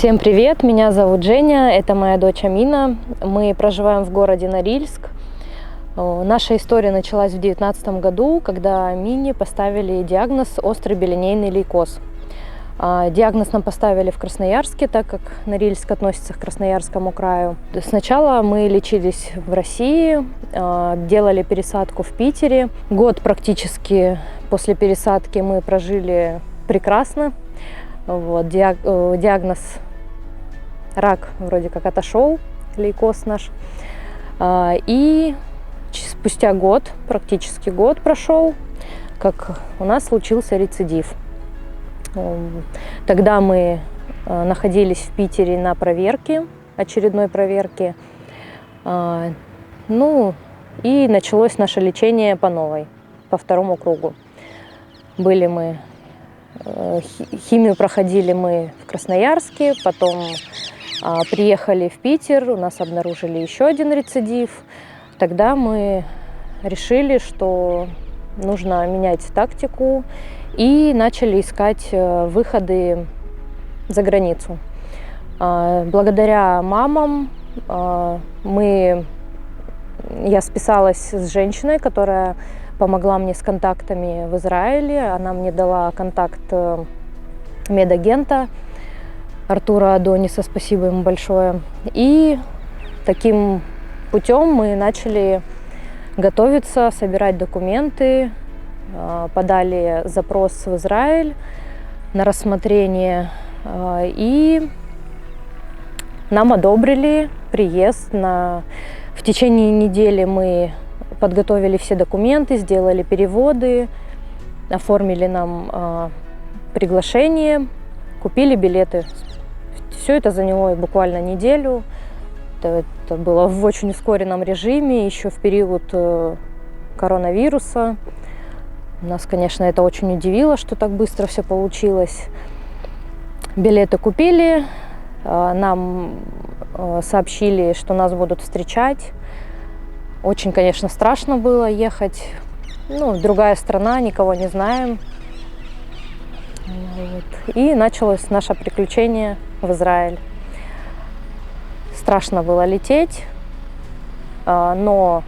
Всем привет, меня зовут Женя, это моя дочь Амина. Мы проживаем в городе Норильск. Наша история началась в 2019 году, когда Амине поставили диагноз острый билинейный лейкоз. Диагноз нам поставили в Красноярске, так как Норильск относится к Красноярскому краю. Сначала мы лечились в России, делали пересадку в Питере. Год практически после пересадки мы прожили прекрасно. Диагноз рак вроде как отошел, лейкоз наш. И спустя год, практически год прошел, как у нас случился рецидив. Тогда мы находились в Питере на проверке, очередной проверке. Ну и началось наше лечение по новой, по второму кругу. Химию проходили мы в Красноярске, потом приехали в Питер, у нас обнаружили еще один рецидив. Тогда мы решили, что нужно менять тактику, и начали искать выходы за границу. Благодаря мамам я списалась с женщиной, которая помогла мне с контактами в Израиле. Она мне дала контакт медагента Артура Адониса, спасибо ему большое. И таким путем мы начали готовиться, собирать документы, подали запрос в Израиль на рассмотрение, и нам одобрили приезд. В течение недели мы подготовили все документы, сделали переводы, оформили нам приглашение, купили билеты. Все это заняло буквально неделю. Это было в очень ускоренном режиме, еще в период коронавируса. Нас, конечно, это очень удивило, что так быстро все получилось. Билеты купили, нам сообщили, что нас будут встречать. Очень, конечно, страшно было ехать. Другая страна, никого не знаем. И началось наше приключение в Израиль. Страшно было лететь, но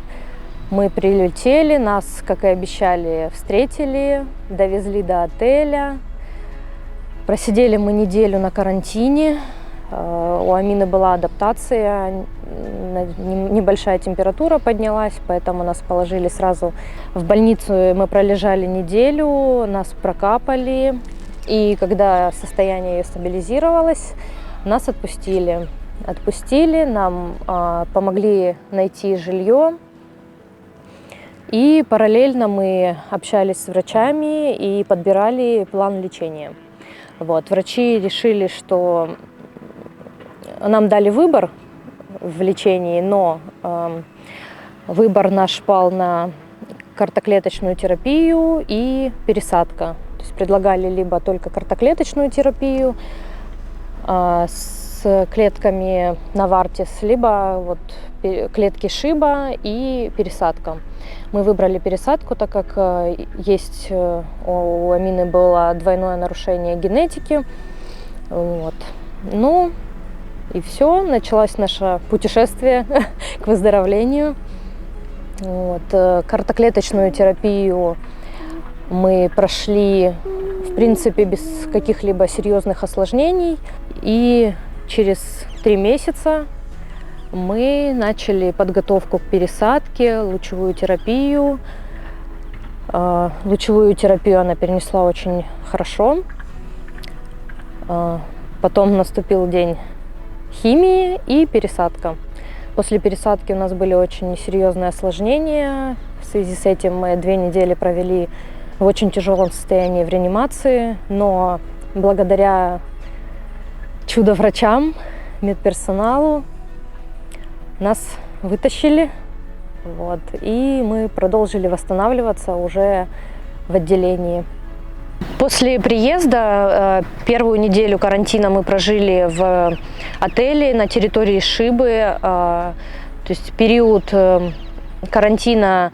мы прилетели, нас, как и обещали, встретили, довезли до отеля. Просидели мы неделю на карантине. У Амины была адаптация, небольшая температура поднялась, поэтому нас положили сразу в больницу. Мы пролежали неделю, нас прокапали, и когда состояние ее стабилизировалось, нас отпустили. Нам помогли найти жилье, и параллельно мы общались с врачами и подбирали план лечения. Врачи решили, что нам дали выбор в лечении, но выбор наш пал на картоклеточную терапию и пересадка. То есть предлагали либо только картоклеточную терапию с клетками Навартис, либо клетки Шиба и пересадка. Мы выбрали пересадку, так как у Амины было двойное нарушение генетики. И все, началось наше путешествие к выздоровлению. Картоклеточную терапию мы прошли, в принципе, без каких-либо серьезных осложнений. И через 3 месяца мы начали подготовку к пересадке, лучевую терапию. Лучевую терапию она перенесла очень хорошо. Потом наступил день химии и пересадка. После пересадки у нас были очень серьезные осложнения. В связи с этим мы 2 недели провели в очень тяжелом состоянии в реанимации, но благодаря чудо-врачам, медперсоналу нас вытащили, и мы продолжили восстанавливаться уже в отделении. После приезда первую неделю карантина мы прожили в отеле на территории Шибы. То есть период карантина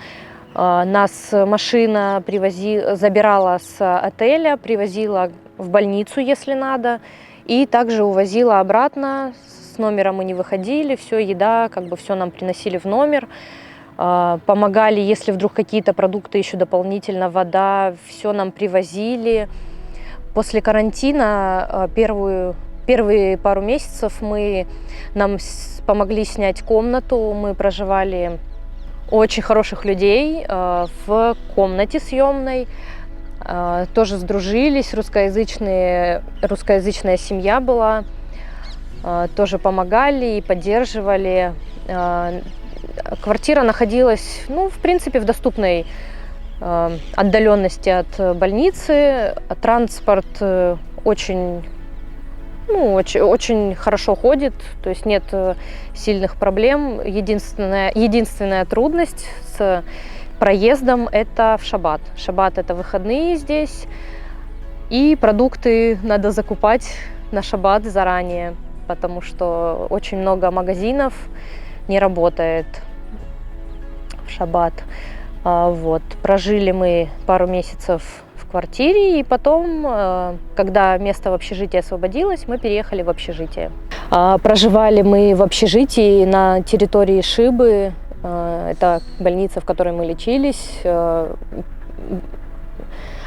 нас машина забирала с отеля, привозила в больницу, если надо. и также увозила обратно. С номера мы не выходили, все, еда, как бы все нам приносили в номер. Помогали, если вдруг какие-то продукты еще дополнительно, вода, все нам привозили. После карантина первые пару месяцев нам помогли снять комнату. Мы проживали у очень хороших людей в комнате съемной. Тоже сдружились, русскоязычная семья была. Тоже помогали и поддерживали. Квартира находилась, в принципе, в доступной отдаленности от больницы. Транспорт очень хорошо ходит, то есть нет сильных проблем. Единственная трудность с проездом – это в шаббат. Шаббат – это выходные здесь, и продукты надо закупать на шаббат заранее, потому что очень много магазинов не работает в шаббат. Прожили мы пару месяцев в квартире, и потом, когда место в общежитии освободилось, мы переехали в общежитие. Проживали мы в общежитии на территории Шибы. Это больница, в которой мы лечились.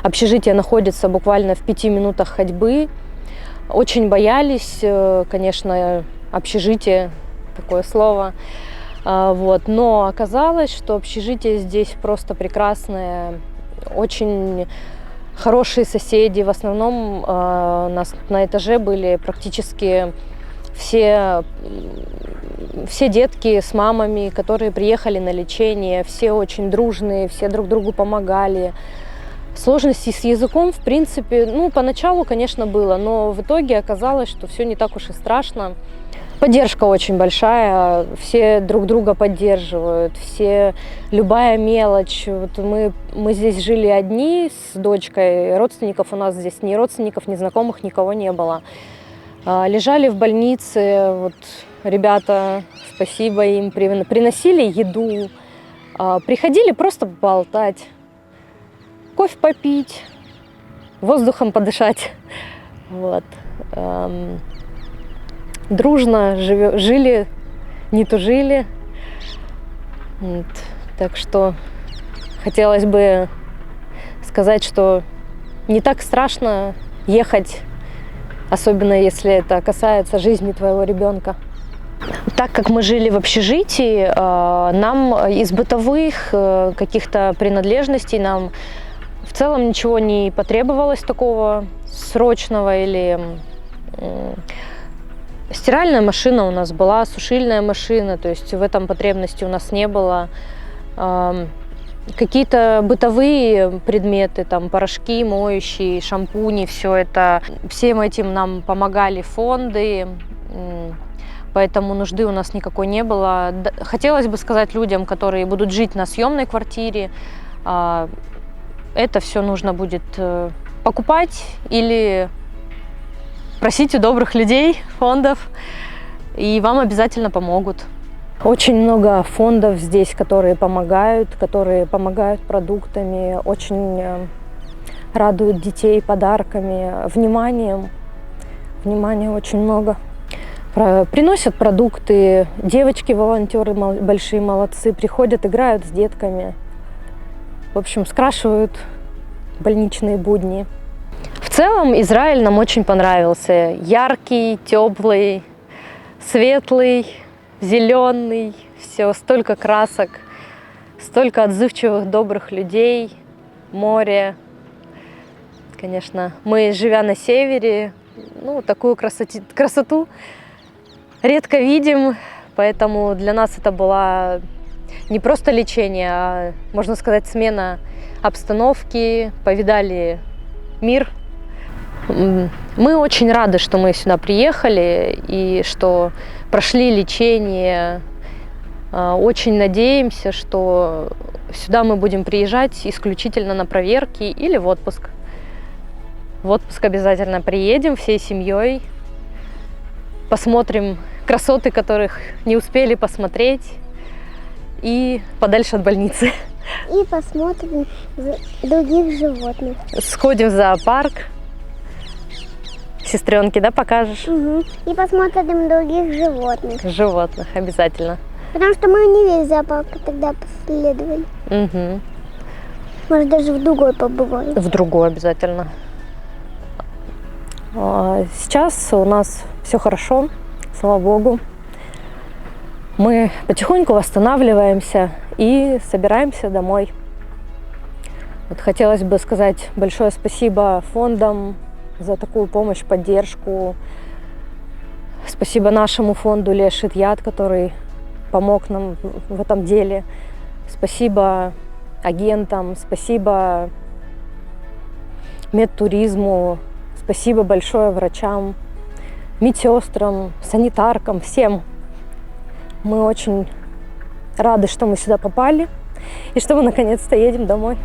Общежитие находится буквально в 5 минутах ходьбы. Очень боялись, конечно, общежитие, такое слово. Но оказалось, что общежитие здесь просто прекрасное, очень хорошие соседи. В основном у нас на этаже были практически все детки с мамами, которые приехали на лечение, все очень дружные, все друг другу помогали. Сложностей с языком, в принципе, поначалу, конечно, было, но в итоге оказалось, что все не так уж и страшно. Поддержка очень большая, все друг друга поддерживают, любая мелочь. Мы здесь жили одни с дочкой, родственников у нас здесь ни родственников, ни знакомых, никого не было. Лежали в больнице, ребята, спасибо им, приносили еду, приходили просто поболтать, кофе попить, воздухом подышать. Дружно жили, не тужили. Так что хотелось бы сказать, что не так страшно ехать, особенно если это касается жизни твоего ребенка. Так как мы жили в общежитии, нам из бытовых каких-то принадлежностей нам в целом ничего не потребовалось такого срочного. Или стиральная машина у нас была, сушильная машина, то есть в этом потребности у нас не было. Какие-то бытовые предметы, порошки моющие, шампуни, всем этим нам помогали фонды, поэтому нужды у нас никакой не было. Хотелось бы сказать людям, которые будут жить на съемной квартире, это все нужно будет покупать или просить у добрых людей, фондов, и вам обязательно помогут. Очень много фондов здесь, которые помогают продуктами, очень радуют детей подарками, вниманием. Внимания очень много. Приносят продукты, девочки-волонтеры большие молодцы, приходят, играют с детками. В общем, скрашивают больничные будни. В целом Израиль нам очень понравился. Яркий, теплый, светлый, зеленый, все, столько красок, столько отзывчивых, добрых людей, море. Конечно, мы, живя на севере, такую красоту редко видим, поэтому для нас это было не просто лечение, а, можно сказать, смена обстановки, повидали мир. Мы очень рады, что мы сюда приехали и что прошли лечение. Очень надеемся, что сюда мы будем приезжать исключительно на проверки или в отпуск. В отпуск обязательно приедем всей семьей, посмотрим красоты, которых не успели посмотреть, и подальше от больницы. И посмотрим других животных. Сходим в зоопарк. Сестренки, да, покажешь? Угу. И посмотрим других животных. Животных обязательно. Потому что мы не весь зоопарк тогда последовали. Угу. Может, даже в другой побываем. В другой обязательно. Сейчас у нас все хорошо, слава богу. Мы потихоньку восстанавливаемся и собираемся домой. Вот хотелось бы сказать большое спасибо фондам за такую помощь, поддержку. Спасибо нашему фонду «Лешит яд», который помог нам в этом деле. Спасибо агентам, спасибо медтуризму, спасибо большое врачам, медсестрам, санитаркам, всем. Мы очень рады, что мы сюда попали и что мы наконец-то едем домой.